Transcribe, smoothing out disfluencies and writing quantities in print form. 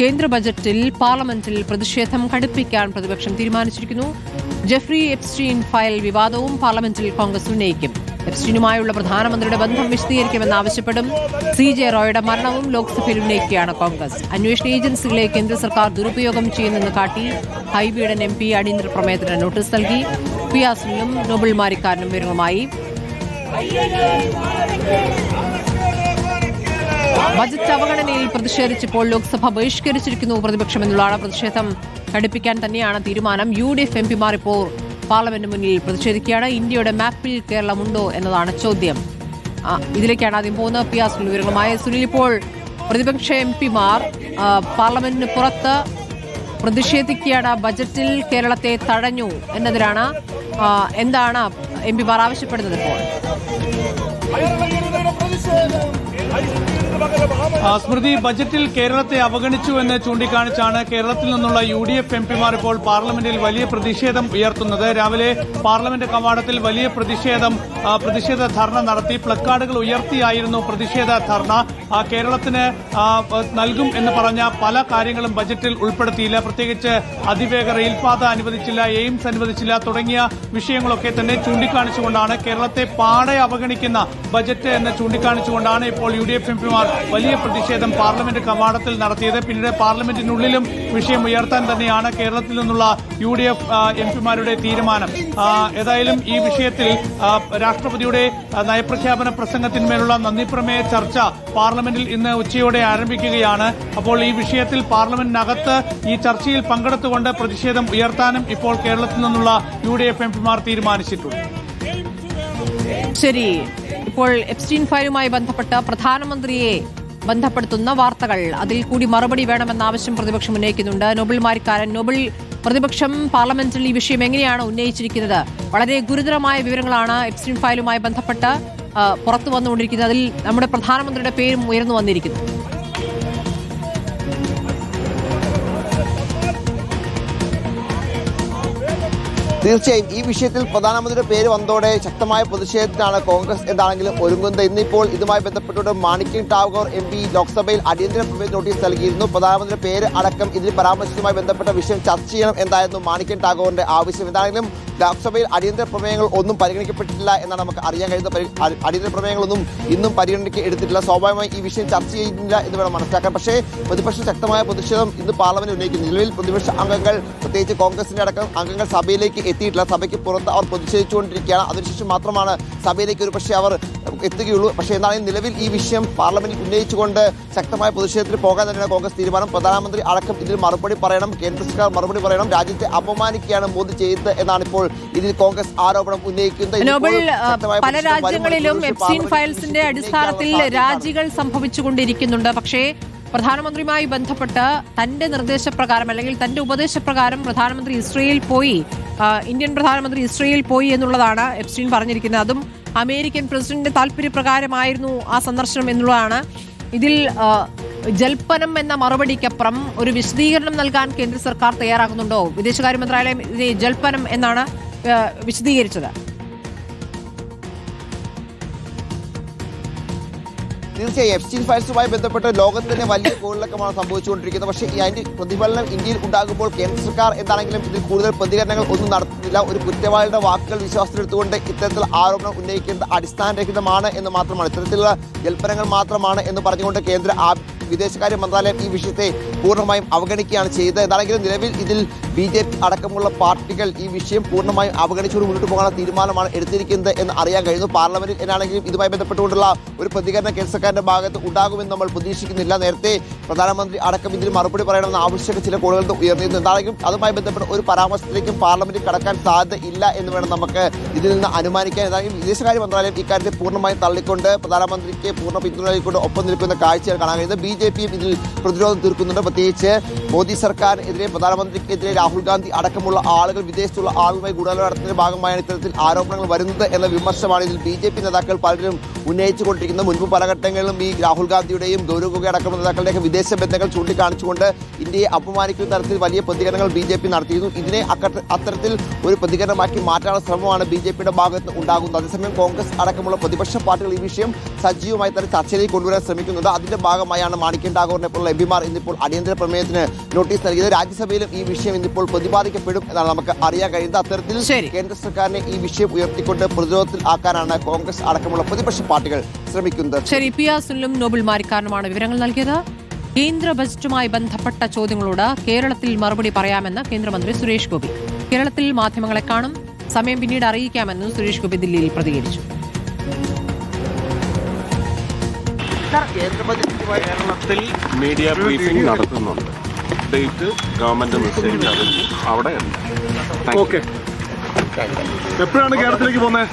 കേന്ദ്ര ബജറ്റിൽ പാർലമെന്റിൽ പ്രതിഷേധം കടുപ്പിക്കാൻ പ്രതിപക്ഷം തീരുമാനിച്ചിരിക്കുന്നു. ജെഫ്രി എപ്സ്റ്റീൻ ഫയൽ വിവാദവും പാർലമെന്റിൽ കോൺഗ്രസ് ഉന്നയിക്കും. എപ്സ്റ്റീനുമായുള്ള പ്രധാനമന്ത്രിയുടെ ബന്ധം വിശദീകരിക്കുമെന്നാവശ്യപ്പെടും. CJ റോയുടെ മരണവും ലോക്സഭയിൽ ഉന്നയിക്കുകയാണ് കോൺഗ്രസ്. അന്വേഷണ ഏജൻസികളെ കേന്ദ്ര സർക്കാർ ദുരുപയോഗം ചെയ്യുന്നെന്ന് കാട്ടി ഹൈബീഡൻ MP അടിയന്തര പ്രമേയത്തിന് നോട്ടീസ് നൽകി. പിയാസിലും നോബിൾ മാരിക്കാരനും വിവരങ്ങളുമായി. ബജറ്റ് അവഗണനയിൽ പ്രതിഷേധിച്ചപ്പോൾ ലോക്സഭ ബഹിഷ്കരിച്ചിരിക്കുന്നു പ്രതിപക്ഷം എന്നുള്ളതാണ്. പ്രതിഷേധം കടുപ്പിക്കാൻ തന്നെയാണ് തീരുമാനം. UDF MPമാർ ഇപ്പോൾ പാർലമെന്റ് മുന്നിൽ പ്രതിഷേധിക്കുകയാണ്. ഇന്ത്യയുടെ മാപ്പിൽ കേരളമുണ്ടോ എന്നതാണ് ചോദ്യം. ഇതിലേക്കാണ് ആദ്യം പോകുന്നത്. പിയാസ് വിവരങ്ങളുമായി. സുനിൽ, ഇപ്പോൾ പ്രതിപക്ഷ MPമാർ പാർലമെന്റിന് പുറത്ത് പ്രതിഷേധിക്കുകയാണ്. ബജറ്റിൽ കേരളത്തെ തടഞ്ഞു എന്നതിലാണ്. എന്താണ് MPമാർ ആവശ്യപ്പെടുന്നത് ഇപ്പോൾ? സ്മൃതി, ബജറ്റിൽ കേരളത്തെ അവഗണിച്ചു എന്ന് ചൂണ്ടിക്കാണിച്ചാണ് കേരളത്തിൽ നിന്നുള്ള UDF MPമാർ ഇപ്പോൾ പാർലമെന്റിൽ വലിയ പ്രതിഷേധം ഉയർത്തുന്നത്. രാവിലെ പാർലമെന്റ് കവാടത്തിൽ വലിയ പ്രതിഷേധ ധർണ നടത്തി. പ്ലക്കാർഡുകൾ ഉയർത്തിയായിരുന്നു പ്രതിഷേധ ധർണ. കേരളത്തിന് നൽകും എന്ന് പറഞ്ഞ പല കാര്യങ്ങളും ബജറ്റിൽ ഉൾപ്പെടുത്തിയില്ല. പ്രത്യേകിച്ച് അതിവേഗ റെയിൽപാത അനുവദിച്ചില്ല, എയിംസ് അനുവദിച്ചില്ല തുടങ്ങിയ വിഷയങ്ങളൊക്കെ തന്നെ ചൂണ്ടിക്കാണിച്ചുകൊണ്ടാണ് കേരളത്തെ പാടെ അവഗണിക്കുന്ന ബജറ്റ് എന്ന് ചൂണ്ടിക്കാണിച്ചുകൊണ്ടാണ് ഇപ്പോൾ UDF MPമാർ വലിയ പ്രതിഷേധം പാർലമെന്റ് കവാടത്തിൽ നടത്തിയത്. പിന്നീട് പാർലമെന്റിനുള്ളിലും വിഷയം ഉയർത്താൻ തന്നെയാണ് കേരളത്തിൽ നിന്നുള്ള UDF MPമാരുടെ തീരുമാനം. ഏതായാലും ഈ വിഷയത്തിൽ രാഷ്ട്രപതിയുടെ നയപ്രഖ്യാപന പ്രസംഗത്തിന്മേലുള്ള നന്ദിപ്രമേയ ചർച്ച പാർലമെന്റിൽ ഇന്ന് ഉച്ചയോടെ ആരംഭിക്കുകയാണ്. അപ്പോൾ ഈ വിഷയത്തിൽ പാർലമെന്റിനകത്ത് ഈ ചർച്ചയിൽ പങ്കെടുത്തുകൊണ്ട് പ്രതിഷേധം ഉയർത്താനും ഇപ്പോൾ കേരളത്തിൽ നിന്നുള്ള UDF MPമാർ തീരുമാനിച്ചിട്ടുണ്ട്. ശരി, ഇപ്പോൾ എപ്സ്റ്റീൻ ഫയലുമായി ബന്ധപ്പെട്ട് പ്രധാനമന്ത്രിയെ ബന്ധപ്പെടുത്തുന്ന വാർത്തകൾ, അതിൽ കൂടി മറുപടി വേണമെന്ന ആവശ്യം പ്രതിപക്ഷം ഉന്നയിക്കുന്നുണ്ട്. നോബിൾ മാരിക്കാരൻ, നോബിൾ, പ്രതിപക്ഷം പാർലമെന്റിൽ ഈ വിഷയം എങ്ങനെയാണ് ഉന്നയിച്ചിരിക്കുന്നത്? വളരെ ഗുരുതരമായ വിവരങ്ങളാണ് എപ്സ്റ്റീൻ ഫയലുമായി ബന്ധപ്പെട്ട് പുറത്തു വന്നുകൊണ്ടിരിക്കുന്നത്. അതിൽ നമ്മുടെ പ്രധാനമന്ത്രിയുടെ പേരും ഉയർന്നു വന്നിരിക്കുന്നു. തീർച്ചയായും ഈ വിഷയത്തിൽ പ്രധാനമന്ത്രിയുടെ പേര് വന്നതോടെ ശക്തമായ പ്രതിഷേധത്തിനാണ് കോൺഗ്രസ് എന്താണെങ്കിലും ഒരുങ്ങുന്നത്. ഇന്നിപ്പോൾ ഇതുമായി ബന്ധപ്പെട്ടുകൊണ്ട് മാണിക്യം ടാഗോർ MP ലോക്സഭയിൽ അടിയന്തര പ്രമേയ നോട്ടീസ് നൽകിയിരുന്നു. പ്രധാനമന്ത്രിയുടെ പേര് അടക്കം ഇതിൽ പരാമർശിച്ചുമായി ബന്ധപ്പെട്ട വിഷയം ചർച്ച ചെയ്യണം എന്തായിരുന്നു മാണിക്യം ടാഗോറിന്റെ ആവശ്യം. എന്താണെങ്കിലും ലോക്സഭയിൽ അടിയന്തര പ്രമേയങ്ങൾ ഒന്നും പരിഗണിക്കപ്പെട്ടിട്ടില്ല എന്നാണ് നമുക്ക് അറിയാൻ കഴിയുന്നത്. അടിയന്തര പ്രമേയങ്ങളൊന്നും ഇന്നും പരിഗണനയ്ക്ക് എടുത്തിട്ടില്ല. സ്വാഭാവികമായി ഈ വിഷയം ചർച്ച ചെയ്യുന്നില്ല എന്ന് വേണം മനസ്സിലാക്കാൻ. പക്ഷേ പ്രതിപക്ഷം ശക്തമായ പ്രതിഷേധം ഇന്ന് പാർലമെന്റ് ഉന്നയിക്കുന്നു. നിലവിൽ പ്രതിപക്ഷ അംഗങ്ങൾ, പ്രത്യേകിച്ച് കോൺഗ്രസിന്റെ അടക്കം അംഗങ്ങൾ സഭയിലേക്ക് എത്തിയിട്ടില്ല. സഭയ്ക്ക് പുറത്ത് അവർ പ്രതിഷേധിച്ചുകൊണ്ടിരിക്കുകയാണ്. അതിനുശേഷം മാത്രമാണ് സഭയിലേക്ക് ഒരുപക്ഷെ അവർ എത്തുകയുള്ളൂ. പക്ഷേ എന്നാലും നിലവിൽ ഈ വിഷയം പാർലമെന്റിൽ ഉന്നയിച്ചുകൊണ്ട് ശക്തമായ പ്രതിഷേധത്തിൽ പോകാൻ തന്നെയാണ് കോൺഗ്രസ് തീരുമാനം. പ്രധാനമന്ത്രി അടക്കം ഇതിൽ മറുപടി പറയണം, കേന്ദ്ര സർക്കാർ മറുപടി പറയണം. രാജ്യത്തെ അപമാനിക്കുകയാണ് മോദി ചെയ്തത് എന്നാണ് ഇപ്പോൾ ഇതിൽ കോൺഗ്രസ് ആരോപണം ഉന്നയിക്കുന്നത്. പല രാജ്യങ്ങളിലും എപ്സ്റ്റീൻ ഫയൽസിന്റെ അടിസ്ഥാനത്തിൽ രാജികൾ സംഭവിച്ചുകൊണ്ടിരിക്കുന്നുണ്ട്. പക്ഷേ പ്രധാനമന്ത്രിയുമായി ബന്ധപ്പെട്ട് തന്റെ നിർദ്ദേശപ്രകാരം അല്ലെങ്കിൽ തന്റെ ഉപദേശപ്രകാരം പ്രധാനമന്ത്രി ഇസ്രയേൽ പോയി, ഇന്ത്യൻ പ്രധാനമന്ത്രി ഇസ്രയേൽ പോയി എന്നുള്ളതാണ് എപ്സ്റ്റീൻ പറഞ്ഞിരിക്കുന്നത്. അതും അമേരിക്കൻ പ്രസിഡന്റിന്റെ താല്പര്യപ്രകാരമായിരുന്നു ആ സന്ദർശനം എന്നുള്ളതാണ്. ഇതിൽ ജൽപ്പനം എന്ന മറുപടിക്കപ്പുറം ഒരു വിശദീകരണം നൽകാൻ കേന്ദ്ര സർക്കാർ തയ്യാറാകുന്നുണ്ടോ? വിദേശകാര്യ മന്ത്രാലയം ഇതിനെ ജൽപ്പനം എന്നാണ് വിശദീകരിച്ചത്. തീർച്ചയായും എപ്സ്റ്റീൻ ഫയൽസുമായി ബന്ധപ്പെട്ട് ലോകത്ത് തന്നെ വലിയ കോളിളക്കമാണ് സംഭവിച്ചുകൊണ്ടിരിക്കുന്നത്. പക്ഷേ അതിന്റെ പ്രതിഫലനം ഇന്ത്യയിൽ ഉണ്ടാകുമ്പോൾ കേന്ദ്ര സർക്കാർ എന്താണെങ്കിലും ഇതിൽ കൂടുതൽ പ്രതികരണങ്ങൾ ഒന്നും നടത്തുന്നില്ല. ഒരു കുറ്റവാളിയുടെ വാക്കുകൾ വിശ്വാസത്തിലെടുത്തുകൊണ്ട് ഇത്തരത്തിൽ ആരോപണം ഉന്നയിക്കുന്നത് അടിസ്ഥാനരഹിതമാണ് എന്ന് മാത്രമാണ്, ഇത്തരത്തിലുള്ള ജൽപ്പനങ്ങൾ മാത്രമാണ് എന്ന് പറഞ്ഞുകൊണ്ട് കേന്ദ്ര വിദേശകാര്യ മന്ത്രാലയം ഈ വിഷയത്തെ പൂർണ്ണമായും അവഗണിക്കുകയാണ് ചെയ്തത്. എന്താണെങ്കിലും നിലവിൽ ഇതിൽ BJP അടക്കമുള്ള പാർട്ടികൾ ഈ വിഷയം പൂർണ്ണമായും അവഗണിച്ചുകൊണ്ട് മുന്നോട്ട് പോകാനുള്ള തീരുമാനമാണ് എടുത്തിരിക്കുന്നത് എന്ന് അറിയാൻ കഴിയുന്നു. പാർലമെന്റിൽ എന്നാണെങ്കിലും ഇതുമായി ബന്ധപ്പെട്ടുകൊണ്ടുള്ള ഒരു പ്രതികരണം കേന്ദ്ര സർക്കാരിന്റെ ഭാഗത്ത് ഉണ്ടാകുമെന്ന് നമ്മൾ പ്രതീക്ഷിക്കുന്നില്ല. നേരത്തെ പ്രധാനമന്ത്രി അടക്കം ഇതിൽ മറുപടി പറയണമെന്ന ആവശ്യമൊക്കെ ചില കോളുകൾ ഉയർന്നിരുന്നു. എന്താണെങ്കിലും അതുമായി ബന്ധപ്പെട്ട ഒരു പരാമർശത്തിലേക്കും പാർലമെന്റിൽ കടക്കാൻ സാധ്യത ഇല്ല എന്ന് വേണം നമുക്ക് ഇതിൽ നിന്ന് അനുമാനിക്കാൻ. എന്താണെങ്കിലും വിദേശകാര്യ മന്ത്രാലയം ഇക്കാര്യത്തെ പൂർണ്ണമായും തള്ളിക്കൊണ്ട് പ്രധാനമന്ത്രിക്ക് പൂർണ്ണ പിന്തുണ നൽകിക്കൊണ്ട് ഒപ്പം നിൽക്കുന്ന കാഴ്ചയാണ് കാണാൻ കഴിയുന്നത്. BJPയും ഇതിൽ പ്രതിരോധം തീർക്കുന്നുണ്ട്. പ്രത്യേകിച്ച് മോദി സർക്കാരിനെതിരെ, പ്രധാനമന്ത്രിക്കെതിരെ രാഹുൽ ഗാന്ധി അടക്കമുള്ള ആളുകൾ, വിദേശത്തുള്ള ആളുകളുമായി ഗൂഢാലോചന നടത്തുന്നതിന്റെ ഭാഗമായാണ് ഇത്തരത്തിൽ ആരോപണങ്ങൾ വരുന്നത് എന്ന വിമർശനമാണ് ഇതിൽ BJP നേതാക്കൾ പലരും ഉന്നയിച്ചുകൊണ്ടിരിക്കുന്നത്. മുൻപ് പല ഘട്ടങ്ങളിലും ഈ രാഹുൽ ഗാന്ധിയുടെയും ഗൗരവ് ഗൊഗോയ് അടക്കമുള്ള നേതാക്കളുടെയൊക്കെ വിദേശ ബന്ധങ്ങൾ ചൂണ്ടിക്കാണിച്ചുകൊണ്ട് ഇന്ത്യയെ അപമാനിക്കുന്ന തരത്തിൽ വലിയ പ്രതികരണങ്ങൾ BJP നടത്തിയിരുന്നു. ഇതിനെ അത്തരത്തിൽ ഒരു പ്രതികരണമാക്കി മാറ്റാനുള്ള ശ്രമമാണ് BJPയുടെ ഭാഗത്ത് ഉണ്ടാകുന്നത്. അതേസമയം കോൺഗ്രസ് അടക്കമുള്ള പ്രതിപക്ഷ പാർട്ടികൾ ഈ വിഷയം സജീവമായി തന്നെ ചർച്ചയിലേക്ക് കൊണ്ടുവരാൻ ശ്രമിക്കുന്നുണ്ട്. അതിന്റെ ഭാഗമായാണ് മാണിക്യം ടാഗോറിനെ പോലുള്ള എംപിമാർ ഇന്നിപ്പോൾ അടിയന്തര പ്രമേയത്തിന് നോട്ടീസ് നൽകിയത്. രാജ്യസഭയിലും ഈ വിഷയം ഇന്നിപ്പോൾ പ്രതിപാദിക്കപ്പെടും എന്നാണ് നമുക്ക് അറിയാൻ കഴിയുന്നത്. അത്തരത്തിൽ കേന്ദ്ര സർക്കാരിനെ ഈ വിഷയം ഉയർത്തിക്കൊണ്ട് പ്രതിരോധത്തിൽ ആക്കാനാണ് കോൺഗ്രസ് അടക്കമുള്ള പ്രതിപക്ഷ പാർട്ടികൾ ശ്രമിക്കുന്നത്. ശരി, പി ആർ സുനിലും നോബിൾ മാരിക്കാരനുമാണ് വിവരങ്ങൾ നൽകിയത്. കേന്ദ്ര ബജറ്റുമായി ബന്ധപ്പെട്ട ചോദ്യങ്ങളോട് കേരളത്തിൽ മറുപടി പറയാമെന്ന് കേന്ദ്രമന്ത്രി സുരേഷ് ഗോപി. കേരളത്തിൽ മാധ്യമങ്ങളെ കാണും, സമയം പിന്നീട് അറിയിക്കാമെന്നും സുരേഷ് ഗോപി ദില്ലിയിൽ പ്രതികരിച്ചു. കേരളത്തിൽ മീഡിയ ബ്രീഫിംഗ് നടത്തുന്നുണ്ട്. ഡേറ്റ് ഗവൺമെന്റ് മെസ്സേജ് അറിയിച്ചു. അവിടെ ഓക്കെ. എപ്പോഴാണ് കേരളത്തിലേക്ക് പോകുന്നത്?